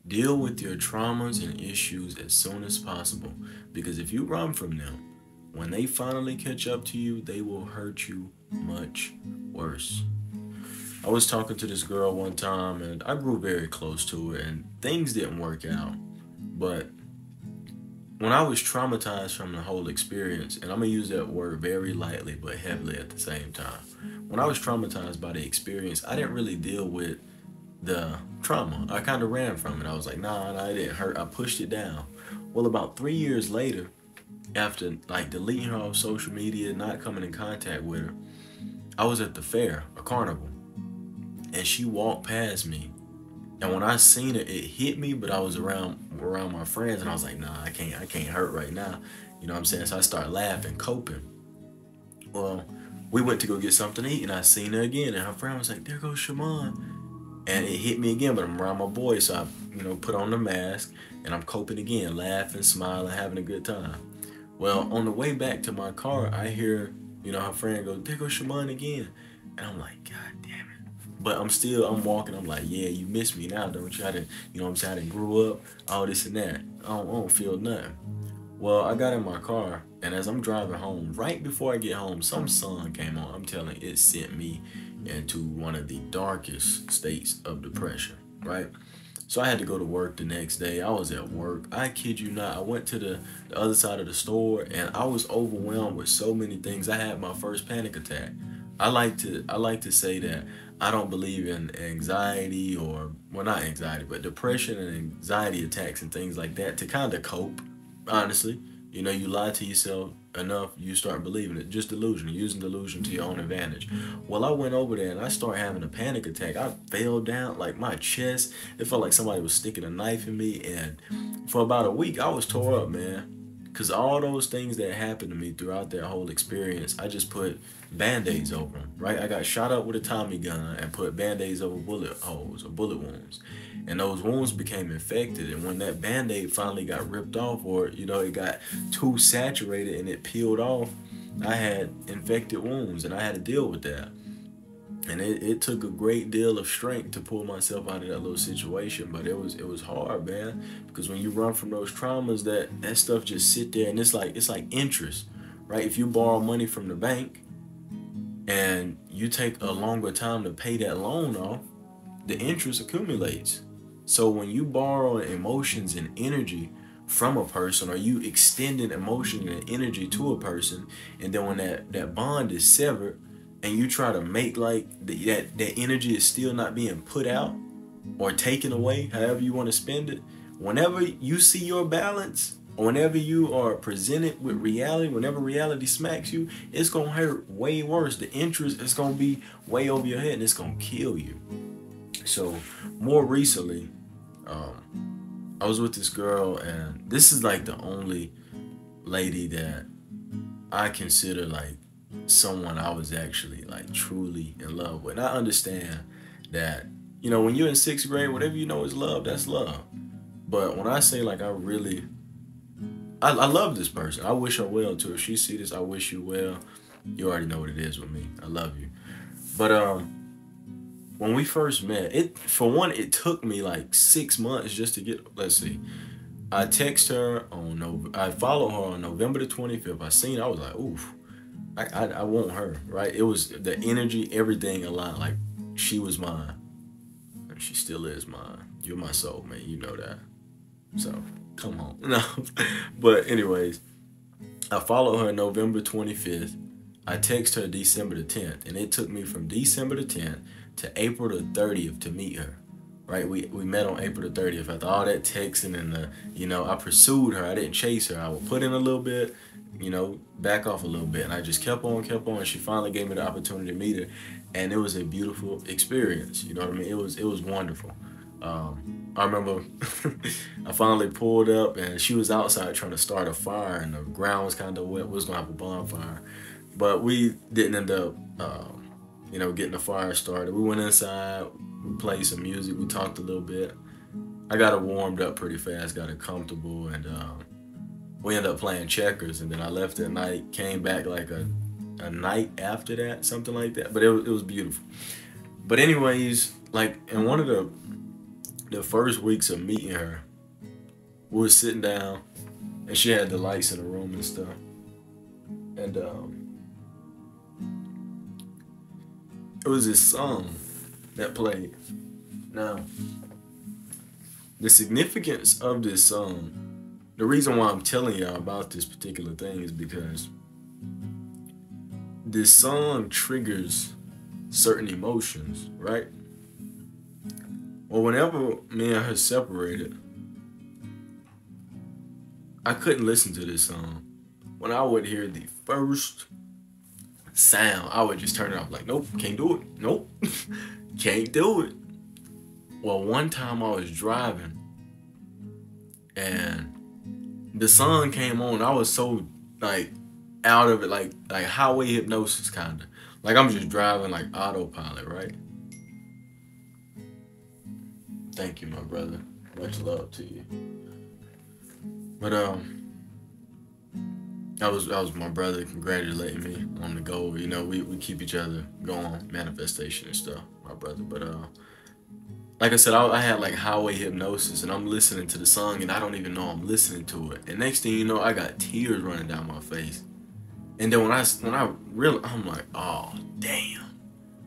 Deal with your traumas and issues as soon as possible, because if you run from them, when they finally catch up to you, they will hurt you much worse. I was talking to this girl one time and I grew very close to her and things didn't work out. But when I was traumatized from the whole experience, and I'm gonna use that word very lightly but heavily at the same time. When I was traumatized by the experience, I didn't really deal with the trauma. I kind of ran from it. I was like, nah, it didn't hurt. I pushed it down. Well, about 3 years later, after like deleting her off social media, not coming in contact with her, I was at the fair, a carnival, and she walked past me. And when I seen it, it hit me, but I was around my friends, and I was like, nah, I can't hurt right now. You know what I'm saying? So I started laughing, coping. Well, we went to go get something to eat, and I seen her again, and her friend was like, there goes Shaman. And it hit me again, but I'm around my boys, so I, put on the mask, and I'm coping again, laughing, smiling, having a good time. Well, on the way back to my car, I hear, her friend go, there goes Shaman again. And I'm like, God damn it. But I'm walking, I'm like, yeah, you miss me now, don't you? I didn't, I'm saying, I didn't grew up, all this and that. I don't feel nothing. Well, I got in my car, and as I'm driving home, right before I get home, some song came on. I'm telling you, it sent me into one of the darkest states of depression, right? So I had to go to work the next day. I was at work. I kid you not. I went to the other side of the store and I was overwhelmed with so many things. I had my first panic attack. I like to say that I don't believe in anxiety, or well, not anxiety, but depression and anxiety attacks and things like that to kind of cope, honestly. You lie to yourself enough, you start believing it. Just delusion, using delusion to your own advantage. Well, I went over there and I started having a panic attack. I fell down, like my chest. It felt like somebody was sticking a knife in me. And for about a week, I was tore up, man. Because all those things that happened to me throughout that whole experience, I just put band-aids over them, right? I got shot up with a Tommy gun and put band-aids over bullet holes or bullet wounds. And those wounds became infected. And when that band-aid finally got ripped off, or, it got too saturated and it peeled off, I had infected wounds and I had to deal with that. And it took a great deal of strength to pull myself out of that little situation, but it was hard, man. Because when you run from those traumas, that stuff just sit there, and it's like interest, right? If you borrow money from the bank and you take a longer time to pay that loan off, the interest accumulates. So when you borrow emotions and energy from a person, or you extending emotion and energy to a person, and then when that bond is severed, and you try to make like that energy is still not being put out or taken away, however you want to spend it, whenever you see your balance, or whenever you are presented with reality, whenever reality smacks you, it's gonna hurt way worse. The interest is gonna be way over your head and it's gonna kill you. So more recently, I was with this girl, and this is like the only lady that I consider like someone I was actually like truly in love with. And I understand that, when you're in sixth grade, whatever you know is love, that's love. But when I say like I love this person. I wish her well too. If she see this, I wish you well. You already know what it is with me. I love you. But when we first met, it took me like 6 months just to get. Let's see. I text her on I followed her on November the 25th. I seen her, I was like, oof, I want her, right? It was the energy, everything aligned. Like she was mine, and she still is mine. You're my soul, man. You know that. So come on, no. But anyways, I followed her November 25th. I text her December the 10th, and it took me from December the 10th to April the 30th to meet her. Right, we met on April the 30th. After all that texting and I pursued her. I didn't chase her. I would put in a little bit, back off a little bit, and I just kept on, and she finally gave me the opportunity to meet her, and it was a beautiful experience. You know what I mean? It was wonderful. I remember I finally pulled up, and she was outside trying to start a fire, and the ground was kind of wet. We was gonna have a bonfire, but we didn't end up, getting the fire started. We went inside. We played some music. We talked a little bit. I got her warmed up pretty fast, got her comfortable, and we ended up playing checkers. And then I left at night, came back like a night after that, something like that. But it was beautiful. But anyways, like in one of the the first weeks of meeting her, we were sitting down, and she had the lights in the room and stuff. And it was this song that played. Now, the significance of this song, the reason why I'm telling y'all about this particular thing is because this song triggers certain emotions, right? Well, whenever me and her separated, I couldn't listen to this song. When I would hear the first sound, I would just turn it off. Like, nope, can't do it. Nope, can't do it. Well, one time I was driving and the song came on. I was so like out of it, like highway hypnosis kind of. Like I'm just driving like autopilot, right? Thank you, my brother. Much love to you. But that was my brother congratulating me on the goal. You know, we keep each other going, manifestation and stuff, my brother. But like I said, I had like highway hypnosis, and I'm listening to the song, and I don't even know I'm listening to it. And next thing you know, I got tears running down my face. And then when I really, I'm like, oh damn,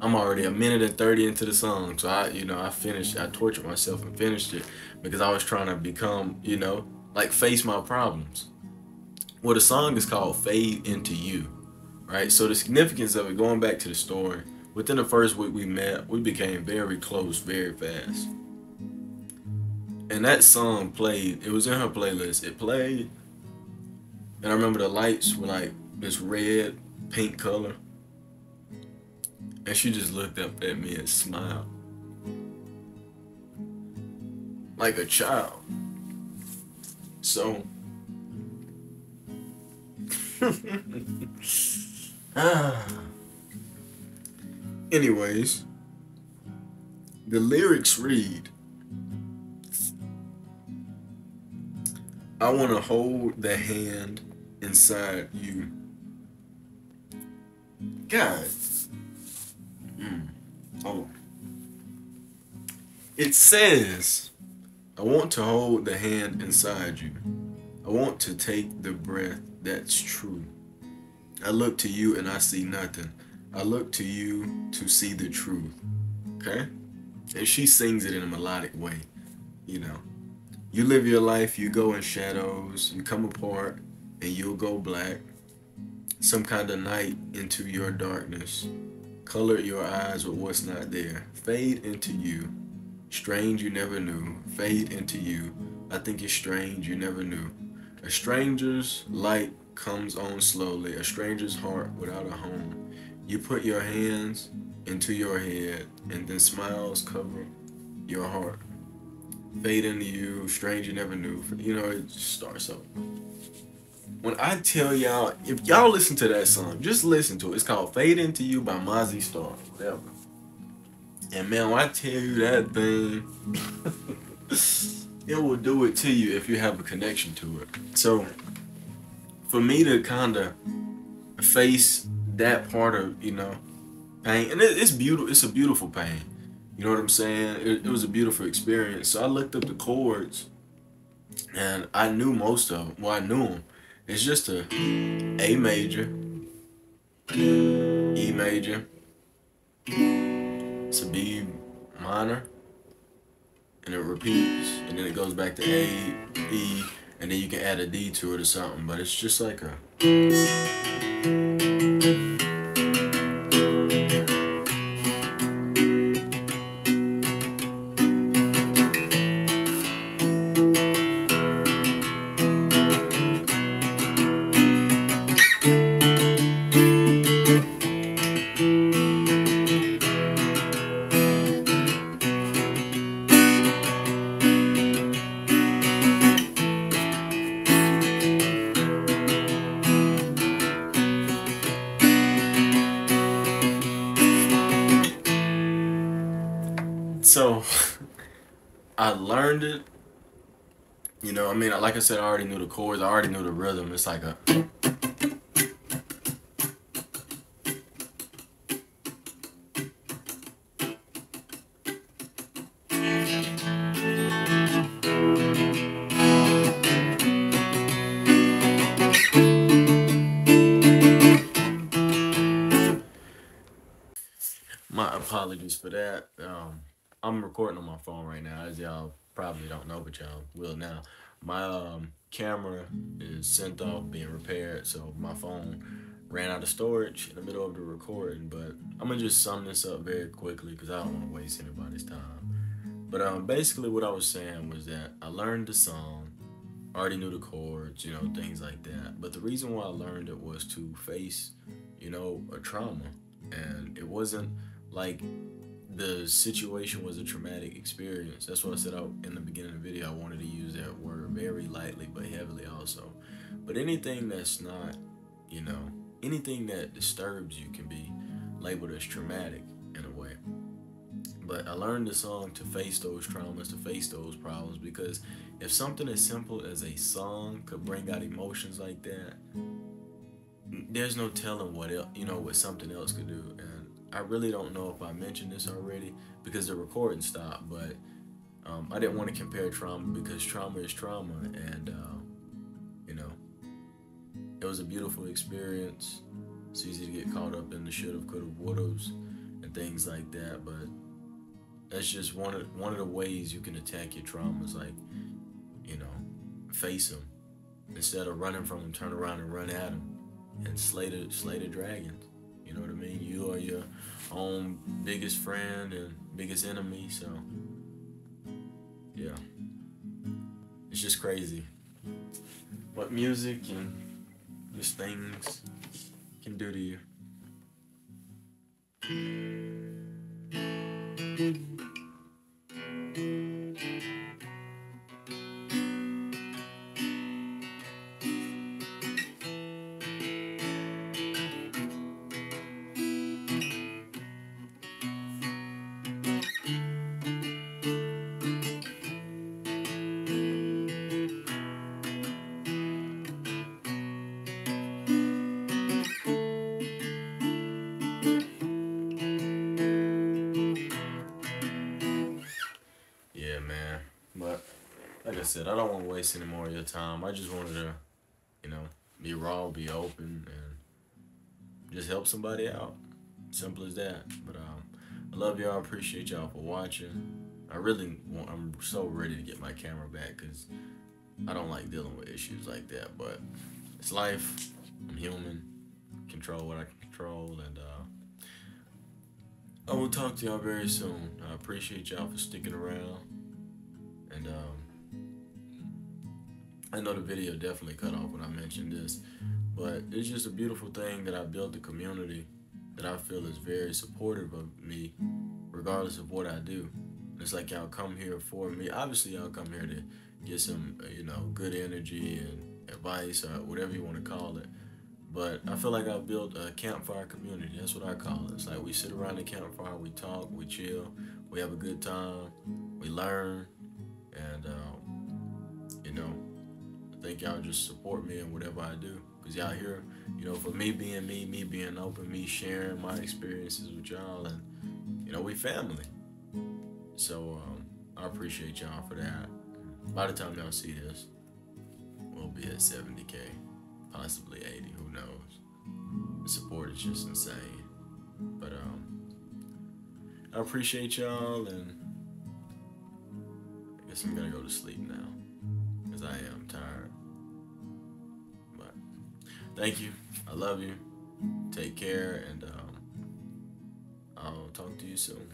I'm already a minute and 30 into the song. So I finished. I tortured myself and finished it because I was trying to become, like face my problems. Well, the song is called "Fade Into You," right? So the significance of it, going back to the story. Within the first week we met, we became very close very fast. And that song played, it was in her playlist. It played, and I remember the lights were like this red, pink color. And she just looked up at me and smiled. Like a child. So, anyways, the lyrics read, I want to hold the hand inside you. God. Oh. It says, I want to hold the hand inside you. I want to take the breath that's true. I look to you and I see nothing. I look to you to see the truth. Okay? And she sings it in a melodic way. You live your life, you go in shadows, you come apart, and you'll go black. Some kind of night into your darkness. Color your eyes with what's not there. Fade into you. Strange you never knew. Fade into you. I think it's strange you never knew. A stranger's light comes on slowly. A stranger's heart without a home. You put your hands into your head, and then smiles cover your heart. Fade into you, strange you never knew. It starts up. When I tell y'all, if y'all listen to that song, just listen to it. It's called Fade Into You by Mozzie Star, whatever. And man, when I tell you that thing, it will do it to you if you have a connection to it. So, for me to kind of face that part of, pain, and it's beautiful. It's a beautiful pain. You know what I'm saying? It was a beautiful experience. So I looked up the chords, and I knew most of them. Well, I knew them. It's just a A major, E major, it's a B minor, and it repeats, and then it goes back to A, E, and then you can add a D to it or something, but it's just like a... So, I learned it, like I said, I already knew the chords, I already knew the rhythm. It's like a... apologies for that. I'm recording on my phone right now, as y'all probably don't know, but y'all will now. My camera is sent off being repaired, so my phone ran out of storage in the middle of the recording. But I'm gonna just sum this up very quickly because I don't want to waste anybody's time. But basically, what I was saying was that I learned the song, already knew the chords, things like that. But the reason why I learned it was to face, a trauma, and it wasn't like the situation was a traumatic experience. That's what I said out in the beginning of the video. I wanted to use that word very lightly but heavily also. But anything that's not, you know, anything that disturbs you can be labeled as traumatic in a way. But I learned the song to face those traumas, to face those problems, because if something as simple as a song could bring out emotions like that, there's no telling what something else could do. And I really don't know if I mentioned this already because the recording stopped, but I didn't want to compare trauma because trauma is trauma, and you know, it was a beautiful experience. It's easy to get caught up in the should've, could've, would'ves, and things like that, but that's just one of the ways you can attack your traumas. Like, face them instead of running from them. Turn around and run at them and slay the dragons. You know what I mean? You are your own biggest friend and biggest enemy. So yeah, it's just crazy what music and just things can do to you. Yeah, man. But like I said, I don't want to waste any more of your time. I just wanted to, be raw, be open, and just help somebody out. Simple as that. But I love y'all. Appreciate y'all for watching. I'm so ready to get my camera back because I don't like dealing with issues like that. But it's life. I'm human. Control what I can control, and I will talk to y'all very soon. I appreciate y'all for sticking around. And I know the video definitely cut off when I mentioned this, but it's just a beautiful thing that I built a community that I feel is very supportive of me, regardless of what I do. It's like y'all come here for me. Obviously, y'all come here to get some, good energy and advice or whatever you want to call it. But I feel like I've built a campfire community. That's what I call it. It's like we sit around the campfire, we talk, we chill, we have a good time, we learn, and I think y'all just support me in whatever I do. Cause y'all here, for me being me being open, me sharing my experiences with y'all, and we family. So I appreciate y'all for that. By the time y'all see this, we'll be at 70K, possibly 80. Who knows? The support is just insane. But I appreciate y'all, and I guess I'm gonna go to sleep now because I am tired. But thank you. I love you. Take care, and I'll talk to you soon.